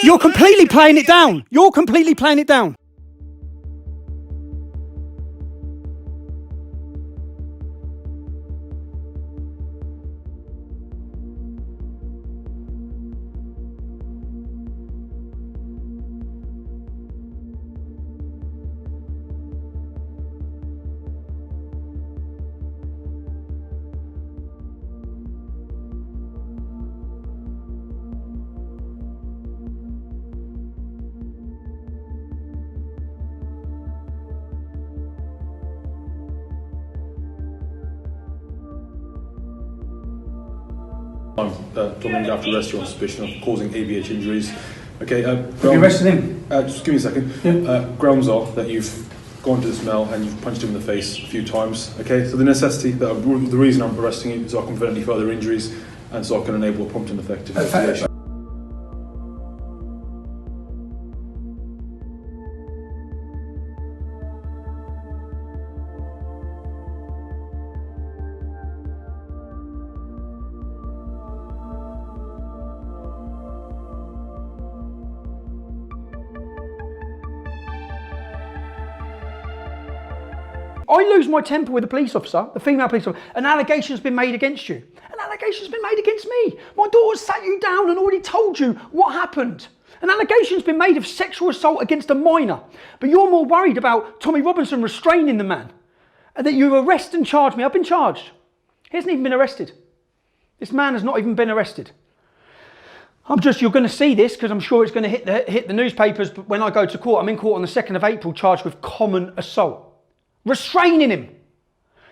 You're completely playing it down. You're completely playing it down. Plumber have to arrest you on suspicion of causing ABH injuries. Okay, Have you arrested him? Just give me a second. Yeah. Grounds are that you've gone to this male and you've punched him in the face a few times. Okay, so the reason I'm arresting you is so I can prevent any further injuries and so I can enable a prompt and effective investigation. I lose my temper with the police officer, the female police officer. An allegation's been made against you. An allegation's been made against me. My daughter's sat you down and already told you what happened. An allegation's been made of sexual assault against a minor. But you're more worried about Tommy Robinson restraining the man. And that you arrest and charge me. I've been charged. He hasn't even been arrested. This man has not even been arrested. You're going to see this because I'm sure it's going to hit the newspapers when I go to court. I'm in court on the 2nd of April charged with common assault. Restraining him.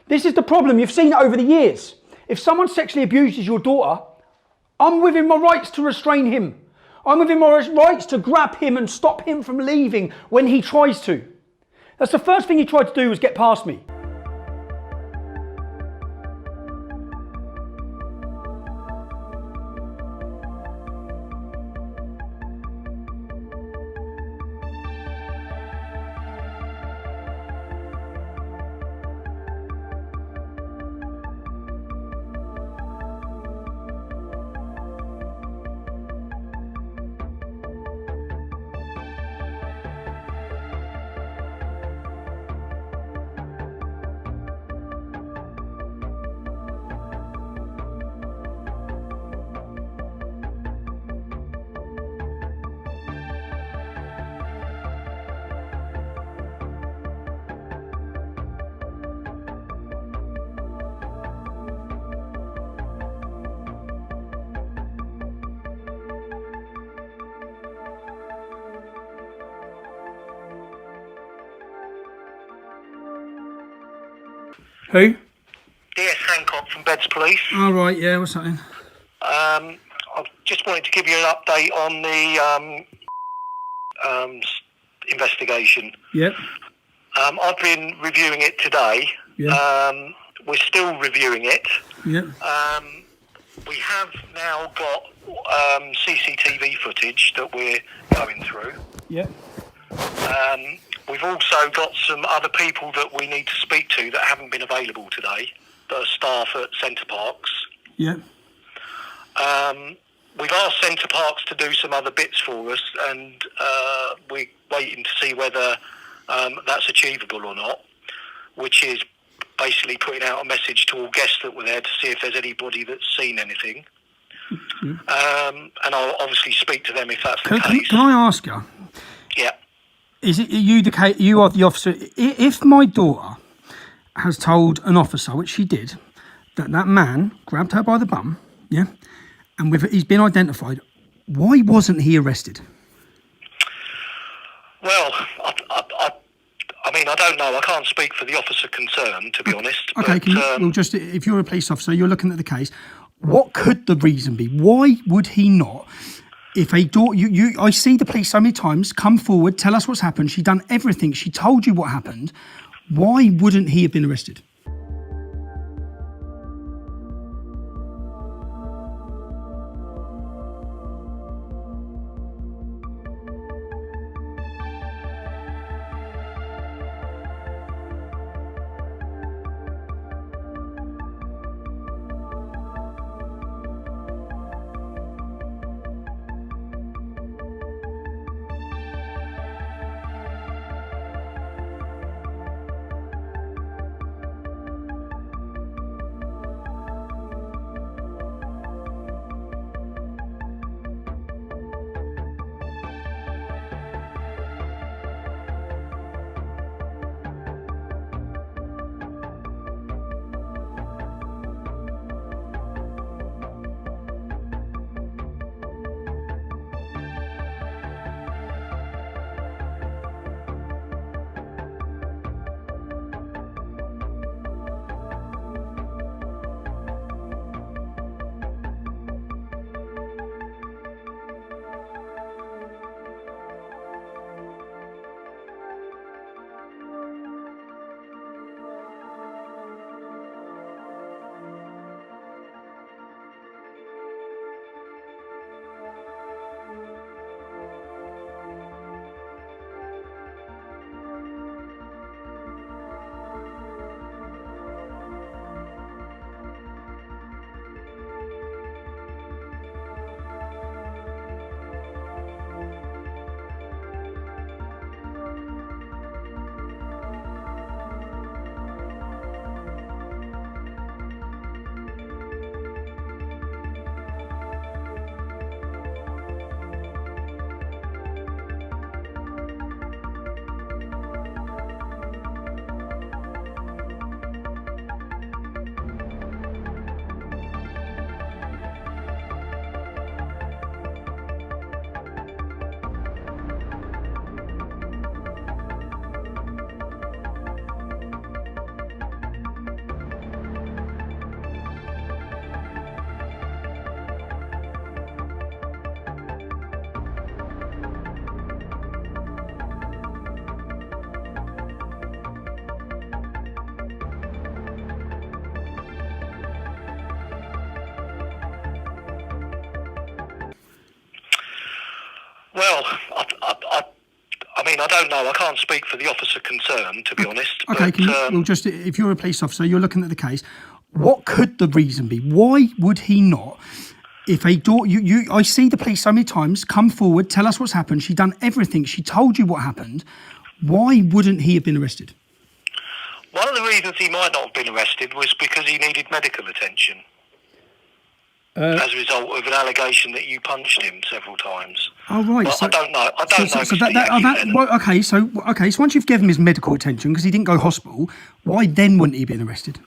This is the problem. You've seen it over the years. If someone sexually abuses your daughter, I'm within my rights to restrain him. I'm within my rights to grab him and stop him from leaving when he tries to. That's the first thing he tried to do was get past me. Who? DS Hancock from Beds Police. Oh, right, yeah, what's happening? I just wanted to give you an update on the investigation. Yep. I've been reviewing it today. Yeah. We're still reviewing it. Yep. We have now got CCTV footage that we're going through. Yep. We've also got some other people that we need to speak to that haven't been available today, that are staff at Centre Parks. Yep. We've asked Centre Parks to do some other bits for us, and we're waiting to see whether that's achievable or not, which is basically putting out a message to all guests that were there to see if there's anybody that's seen anything. And I'll obviously speak to them if that's the case. Can I ask you? Yeah. Is it you the case? You are the officer. If my daughter has told an officer, which she did, that man grabbed her by the bum, yeah, and he's been identified, why wasn't he arrested? Well, I mean, I don't know. I can't speak for the officer concerned, to be honest. Okay, but, if you're a police officer, you're looking at the case. What could the reason be? Why would he not? If a daughter, I see the police so many times come forward, tell us what's happened. She done everything. She told you what happened. Why wouldn't he have been arrested? Well, I mean, I don't know. I can't speak for the officer concerned, to be honest. Okay, But, just if you're a police officer, you're looking at the case. What could the reason be? Why would he not? If a daughter, I see the police so many times come forward, tell us what's happened. She done everything. She told you what happened. Why wouldn't he have been arrested? one of the reasons he might not have been arrested was because he needed medical attention as a result of an allegation that you punched him several times. Oh right. Well, So I don't know. I don't know. So Mr. Yackey, well, okay. So once you've given him his medical attention because he didn't go hospital, why then wouldn't he have been arrested?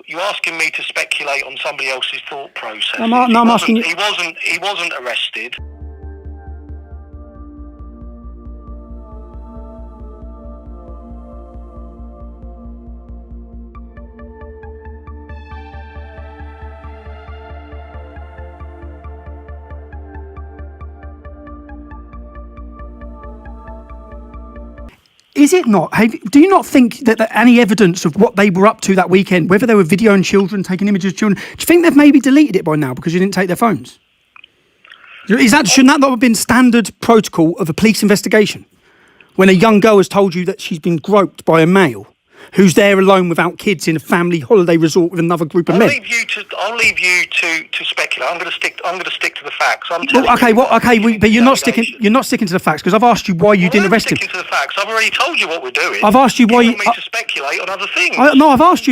You're asking me to speculate on somebody else's thought process. I'm asking you. He wasn't arrested. Is it not? Do you not think that any evidence of what they were up to that weekend, whether they were videoing children, taking images of children, do you think they've maybe deleted it by now because you didn't take their phones? Shouldn't that not have been standard protocol of a police investigation? When a young girl has told you that she's been groped by a male who's there alone without kids in a family holiday resort with another group of men. I'll leave you to speculate. I'm going to stick to the facts. But you're not sticking to the facts because I've asked you why you didn't arrest him. I'm sticking to the facts. I've already told you what we're doing. I've asked you why you want me to speculate on other things. I've asked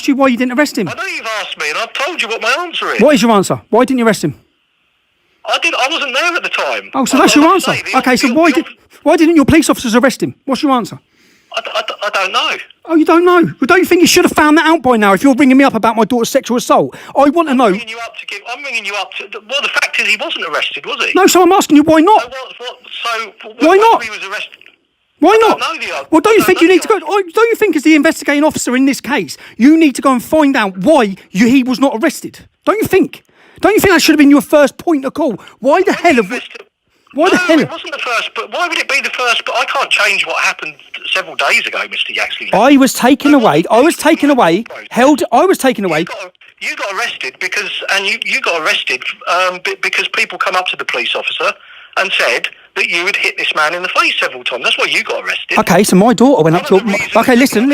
you why you didn't arrest him. I know you've asked me, and I've told you what my answer is. What is your answer? Why didn't you arrest him? I wasn't there at the time. Oh, so that's your answer. Okay, so why didn't your police officers arrest him? What's your answer? I don't know. Oh, you don't know? Well, don't you think you should have found that out by now if you're ringing me up about my daughter's sexual assault? I want to know. I'm ringing you up to... Well, the fact is he wasn't arrested, was he? No, so I'm asking you why not? Why not? He was arrested... Why not? Well, don't you think you need to go... Don't you think as the investigating officer in this case, you need to go and find out why he was not arrested? Don't you think? Don't you think that should have been your first point of call? Why the hell... Why the hell? It wasn't the first, but why would it be the first? But I can't change what happened several days ago, Mr. Yaxley. I was taken away. You got arrested because people come up to the police officer and said that you had hit this man in the face several times. That's why you got arrested. Okay, so my daughter went up to... listen.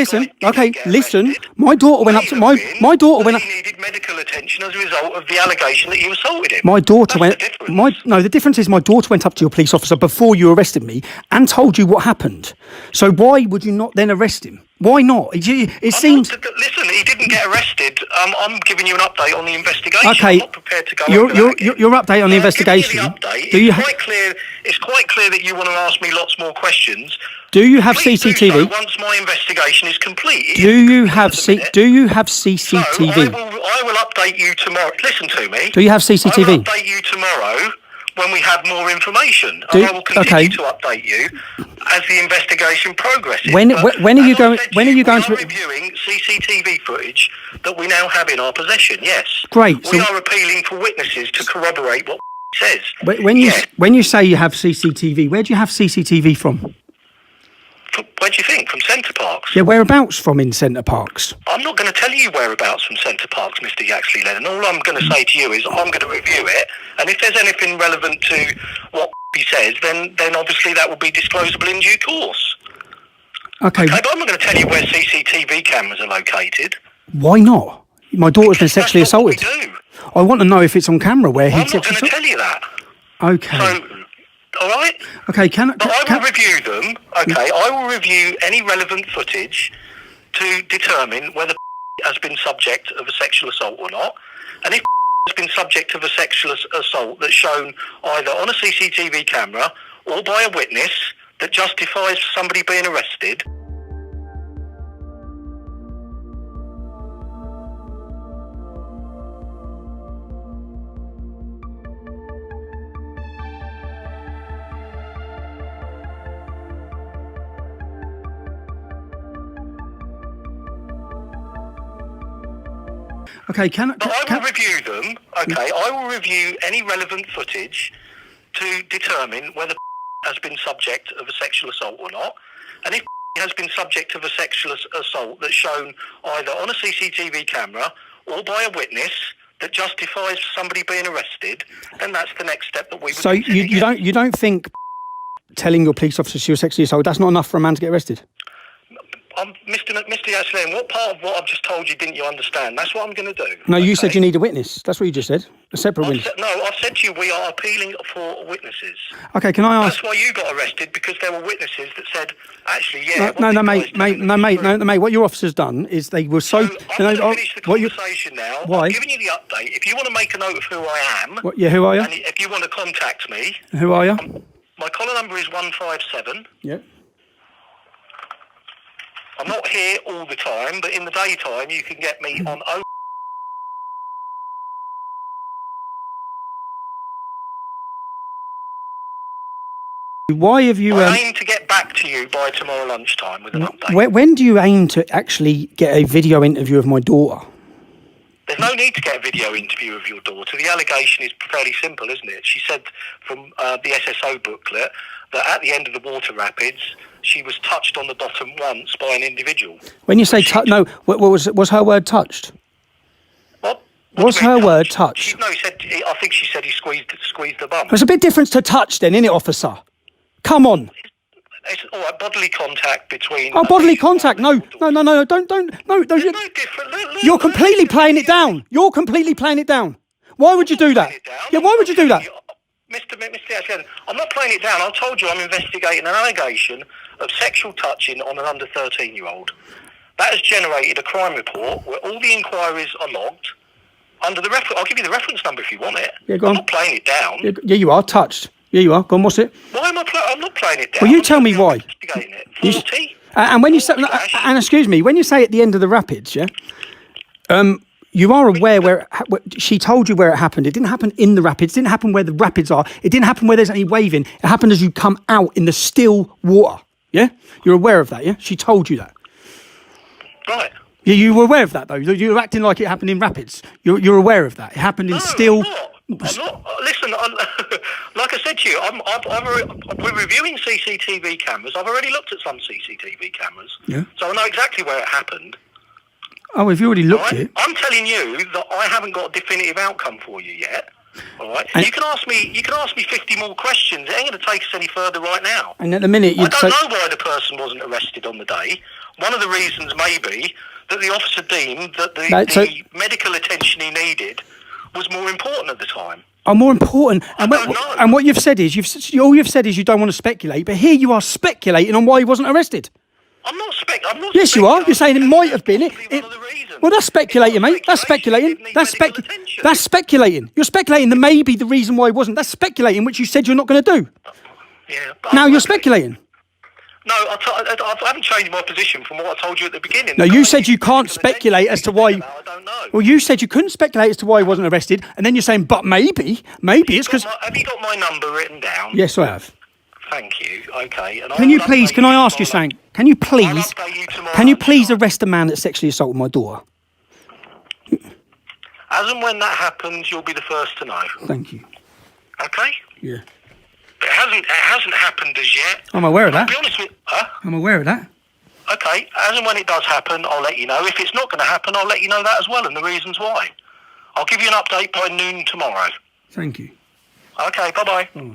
My daughter went up to... My daughter went up... He needed medical attention as a result of the allegation that you assaulted him. My daughter went... The difference is my daughter went up to your police officer before you arrested me and told you what happened. So why would you not then arrest him? Why not? It seems... Listen, he didn't get arrested. I'm giving you an update on the investigation. Okay. I'm not prepared to go over that again. Your update on the investigation... It's quite clear that you want to ask me lots more questions. Do you have Please CCTV? Do so once my investigation is complete. Do you have CCTV? I will update you tomorrow. Listen to me. Do you have CCTV? I will update you tomorrow when we have more information. And I will continue to update you as the investigation progresses. When are you going to... We are reviewing CCTV footage that we now have in our possession, yes. Great. We are appealing for witnesses to corroborate what says. When you say you have CCTV, where do you have CCTV from? Where do you think? From Centre Parks? Yeah, whereabouts from in Centre Parks? I'm not going to tell you whereabouts from Centre Parks, Mr. Yaxley Lennon. All I'm going to say to you is I'm going to review it, and if there's anything relevant to what he says, then obviously that will be disclosable in due course. Okay, but I'm not going to tell you where CCTV cameras are located. Why not? My daughter's been sexually assaulted. That's what we do. I want to know if it's on camera where he... I'm not going to tell you that. Okay. So, all right? Okay, I will review them, okay? I will review any relevant footage to determine whether has been subject of a sexual assault or not. And if has been subject of a sexual assault that's shown either on a CCTV camera or by a witness that justifies somebody being arrested... Okay, I will review them, okay? I will review any relevant footage to determine whether has been subject of a sexual assault or not. And if has been subject of a sexual assault that's shown either on a CCTV camera or by a witness that justifies somebody being arrested, then that's the next step that we would So consider, you yes. don't think telling your police officer she was sexually assaulted, that's not enough for a man to get arrested? Mr. Yasleen, what part of what I've just told you didn't you understand? That's what I'm going to do. No, you said okay? you need a witness. That's what you just said. A separate witness. I've said to you we are appealing for witnesses. Okay, can I ask? That's why you got arrested, because there were witnesses that said, actually, yeah. No, mate. What your officer's done is they were so. I'm going to finish the conversation now. Why? I've given you the update. If you want to make a note of who I am, who are you? and if you want to contact me, Who are you? my collar number is 157. Yeah. I'm not here all the time, but in the daytime you can get me on Why have you? I aim to get back to you by tomorrow lunchtime with an update. When do you aim to actually get a video interview of my daughter? There's no need to get a video interview of your daughter. The allegation is fairly simple, isn't it? She said from the SSO booklet that at the end of the water rapids, she was touched on the bottom once by an individual. When you say was her word touched? What? Was her word touched? I think she said he squeezed the bum. There's a bit difference to touch then, isn't it, officer? Come on. It's all right, bodily contact between... Oh, bodily contact. No, don't. No, There's no different... You're completely playing it down. You're completely playing it down. Why would you do that? Yeah, why would you do that? Mr. Ashton, I'm not playing it down. I told you I'm investigating an allegation of sexual touching on an under 13-year-old. That has generated a crime report where all the inquiries are logged under the reference. I'll give you the reference number if you want it. Yeah, go on. I'm not playing it down. Yeah, you are touched. Yeah, you are. Go on, what's it? Why am I I'm not playing it down. Well, you tell me why. Investigating it. 40? And when you say, and excuse me, when you say at the end of the rapids, yeah, you are aware where she told you where it happened. It didn't happen in the rapids. It didn't happen where the rapids are. It didn't happen where there's any waving. It happened as you come out in the still water. Yeah, you're aware of that. Yeah, she told you that. Right. Yeah, you were aware of that though. You're acting like it happened in rapids. You're aware of that. It happened in still. I'm not. Listen, like I said to you, we're reviewing CCTV cameras. I've already looked at some CCTV cameras, so I know exactly where it happened. Oh, have you already looked at it? I'm telling you that I haven't got a definitive outcome for you yet. All right, you can ask me 50 more questions. It ain't going to take us any further right now. And at the minute, I don't know why the person wasn't arrested on the day. One of the reasons may be that the officer deemed that the medical attention he needed was more important at the time. Oh, more important. And, I don't know. And what you've said is all you've said is you don't want to speculate, but here you are speculating on why he wasn't arrested. I'm not Yes, you are. You're saying it might have been. Well, that's speculating, mate. That's speculating. That's speculating. You're speculating that maybe the reason why he wasn't. That's speculating, which you said you're not going to do. Yeah. Now you're speculating. No, I haven't changed my position from what I told you at the beginning. No, you said you can't speculate as to why. I don't know. Well, you said you couldn't speculate as to why he wasn't arrested, and then you're saying, but maybe it's because. Have you got my number written down? Yes, I have. Thank you. Okay. And Can you please? Can I ask you something? Can you please? I'll update you tomorrow. Can you please arrest a man that sexually assaulted my daughter? As and when that happens, you'll be the first to know. Thank you. Okay. Yeah. It hasn't happened as yet. I'm aware of that. I'll be honest with I'm aware of that. Okay, as and when it does happen, I'll let you know. If it's not going to happen, I'll let you know that as well and the reasons why. I'll give you an update by noon tomorrow. Thank you. Okay, bye-bye. Oh.